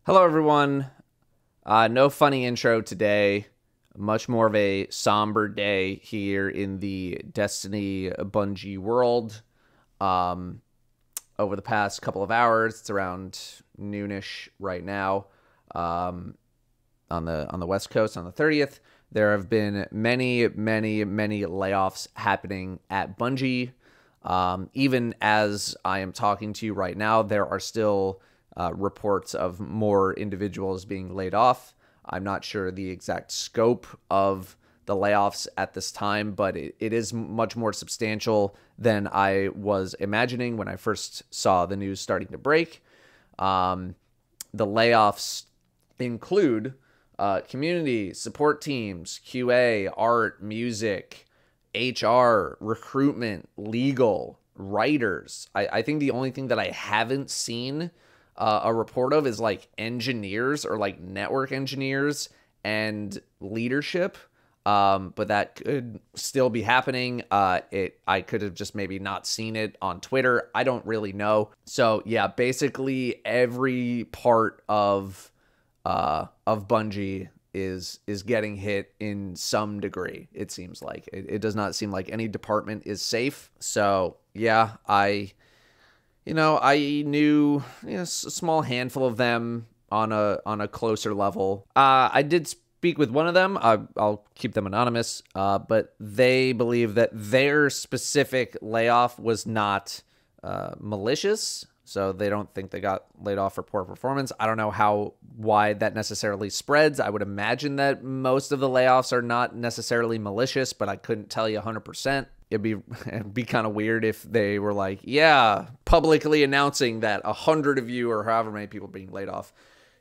Hello, everyone. No funny intro today. Much more of a somber day here in the Destiny Bungie world. Over the past couple of hours, it's around noonish right now. On the West Coast on the 30th, there have been many layoffs happening at Bungie. Even as I am talking to you right now, there are still reports of more individuals being laid off. I'm not sure the exact scope of the layoffs at this time, but it is much more substantial than I was imagining when I first saw the news starting to break. The layoffs include community, support teams, QA, art, music, HR, recruitment, legal, writers. I think the only thing that I haven't seen a report of is like engineers or like network engineers and leadership. But that could still be happening. I could have just maybe not seen it on Twitter. I don't really know. So yeah, basically every part of Bungie is getting hit in some degree. It seems like it does not seem like any department is safe. So yeah, I knew a small handful of them on a closer level. I did speak with one of them. I'll keep them anonymous, but they believe that their specific layoff was not malicious, so they don't think they got laid off for poor performance. I don't know how wide that necessarily spreads. I would imagine that most of the layoffs are not necessarily malicious, but I couldn't tell you 100%. It'd be kind of weird if they were like, yeah, publicly announcing that 100 of you or however many people being laid off,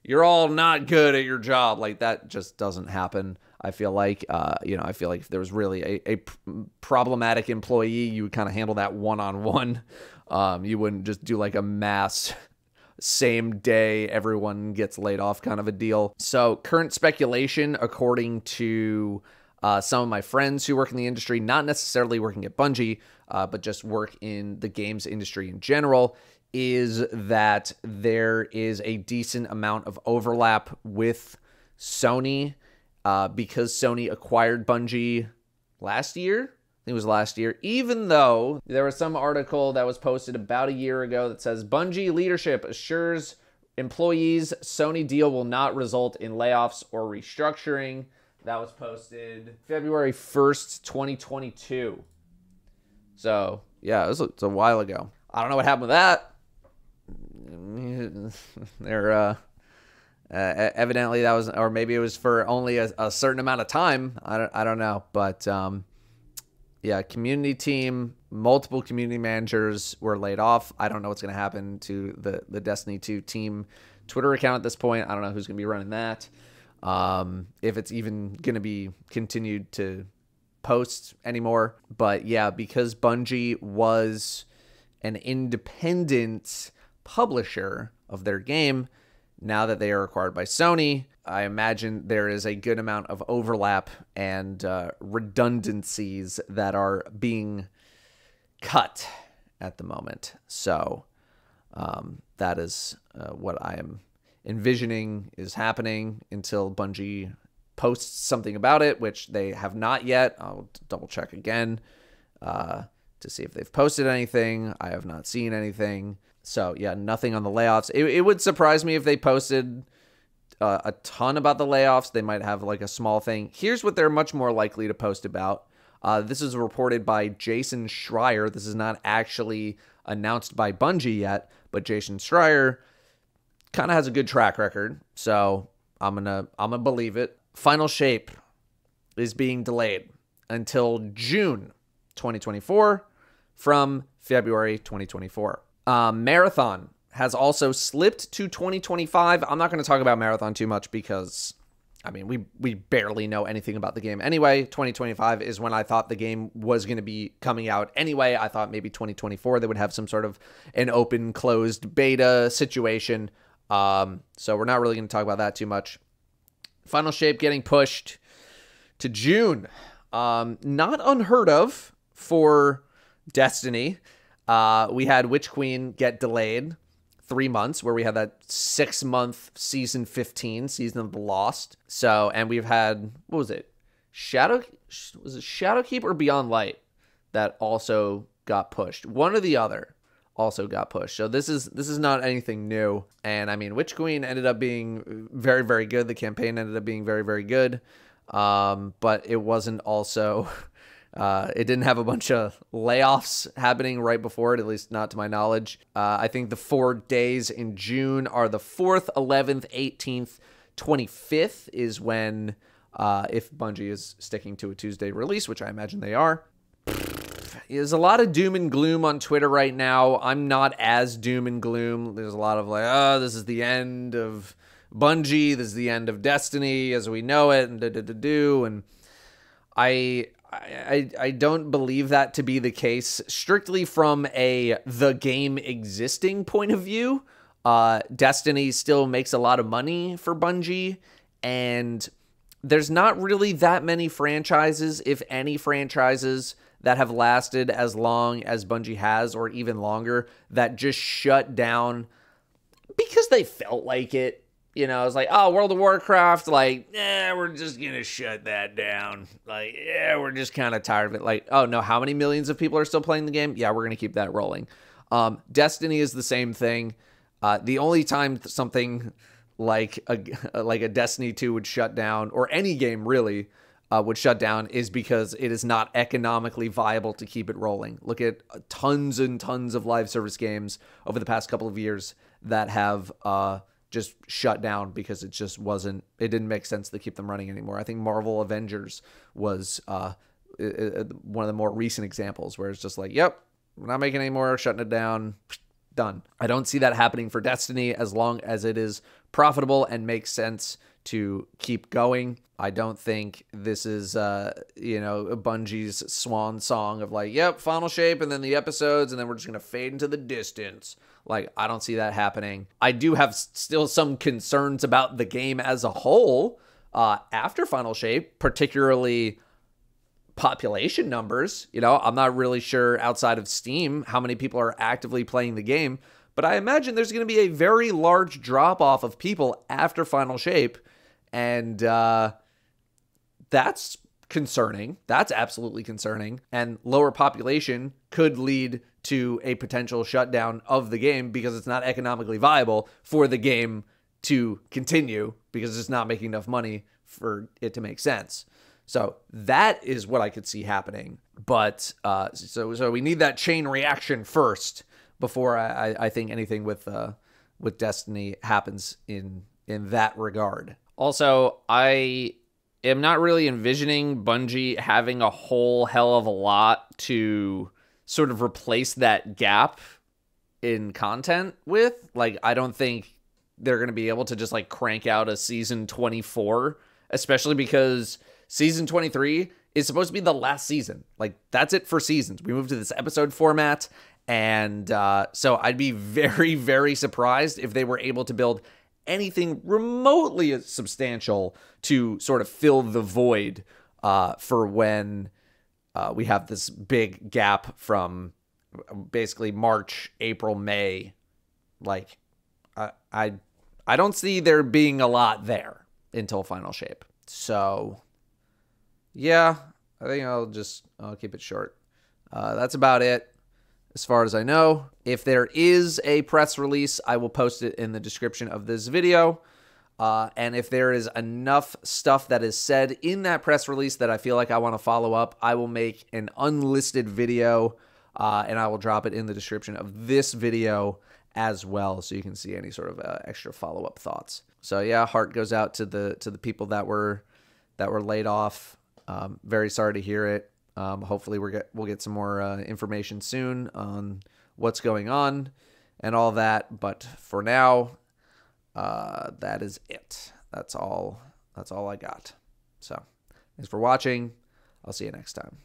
you're all not good at your job. Like, that just doesn't happen. I feel like, I feel like if there was really a problematic employee, you would kind of handle that one-on-one. You wouldn't just do like a mass same day everyone gets laid off kind of a deal. So current speculation, according to some of my friends who work in the industry, not necessarily working at Bungie, but just work in the games industry in general, is that there is a decent amount of overlap with Sony because Sony acquired Bungie last year. I think it was last year, even though there was some article that was posted about a year ago that says Bungie leadership assures employees Sony deal will not result in layoffs or restructuring. That was posted February 1st, 2022. So, yeah, it's a while ago. I don't know what happened with that. Evidently that was, or maybe it was for only a certain amount of time. I don't know. But, yeah, community team, multiple community managers were laid off. I don't know what's going to happen to the Destiny 2 team Twitter account at this point. I don't know who's going to be running that. If it's even going to be continued to post anymore. But yeah, because Bungie was an independent publisher of their game, now that they are acquired by Sony, I imagine there is a good amount of overlap and redundancies that are being cut at the moment. So that is what I am envisioning is happening until Bungie posts something about it, which they have not yet. I'll double check again to see if they've posted anything. I have not seen anything. So yeah, nothing on the layoffs. It would surprise me if they posted a ton about the layoffs. They might have like a small thing. Here's what they're much more likely to post about. This is reported by Jason Schreier. This is not actually announced by Bungie yet, but Jason Schreier kind of has a good track record, so I'm gonna believe it. Final Shape is being delayed until June 2024 from February 2024. Marathon has also slipped to 2025. I'm not going to talk about Marathon too much because, I mean, we barely know anything about the game anyway. 2025 is when I thought the game was going to be coming out anyway. I thought maybe 2024 they would have some sort of an open closed beta situation. So we're not really going to talk about that too much. Final Shape getting pushed to June. Not unheard of for Destiny. We had Witch Queen get delayed 3 months where we had that 6-month season 15, season of the Lost. So, and we've had, what was it? Was it Shadowkeep or Beyond Light that also got pushed? One or the other also got pushed. So this is not anything new. And I mean, Witch Queen ended up being very, very good. The campaign ended up being very, very good. But it wasn't also, it didn't have a bunch of layoffs happening right before it, at least not to my knowledge. I think the 4 days in June are the 4th, 11th, 18th, 25th is when, if Bungie is sticking to a Tuesday release, which I imagine they are. There's a lot of doom and gloom on Twitter right now. I'm not as doom and gloom. There's a lot of like, oh, this is the end of Bungie. This is the end of Destiny as we know it, and and I don't believe that to be the case. Strictly from the game existing point of view, Destiny still makes a lot of money for Bungie, and there's not really that many franchises, if any franchises, that have lasted as long as Bungie has, or even longer, that just shut down because they felt like it. You know, it's like, oh, World of Warcraft, like, we're just going to shut that down. Like, we're just kind of tired of it. Like, oh, no, how many millions of people are still playing the game? Yeah, we're going to keep that rolling. Destiny is the same thing. The only time something like a Destiny 2 would shut down, or any game really, would shut down, is because it is not economically viable to keep it rolling. Look at tons and tons of live service games over the past couple of years that have just shut down because it didn't make sense to keep them running anymore. I think Marvel Avengers was one of the more recent examples where it's just like, yep, we're not making any more, shutting it down, done. I don't see that happening for Destiny as long as it is profitable and makes sense to keep going. I don't think this is, Bungie's swan song of like, yep, final shape, and then the episodes, and then we're just going to fade into the distance. Like, I don't see that happening. I do have still some concerns about the game as a whole after final shape, particularly population numbers. You know, I'm not really sure outside of Steam how many people are actively playing the game, but I imagine there's going to be a very large drop-off of people after final shape, and that's concerning. That's absolutely concerning. And lower population could lead to a potential shutdown of the game because it's not economically viable for the game to continue because it's not making enough money for it to make sense. So that is what I could see happening. But so we need that chain reaction first before I think anything with Destiny happens in that regard. Also, I am not really envisioning Bungie having a whole hell of a lot to sort of replace that gap in content with. Like, I don't think they're going to be able to just like crank out a season 24, especially because season 23 is supposed to be the last season. Like, that's it for seasons. We moved to this episode format. And so I'd be very, very surprised if they were able to build anything remotely substantial to sort of fill the void for when we have this big gap from basically March, April, May. Like, I don't see there being a lot there until final shape. So, yeah, I think I'll keep it short. That's about it. As far as I know, if there is a press release, I will post it in the description of this video. And if there is enough stuff that is said in that press release that I feel like I want to follow up, I will make an unlisted video, and I will drop it in the description of this video as well, so you can see any sort of extra follow-up thoughts. So yeah, heart goes out to the people that were laid off. Very sorry to hear it. Hopefully we'll get some more information soon on what's going on and all that. But for now, that is it. That's all I got. So thanks for watching. I'll see you next time.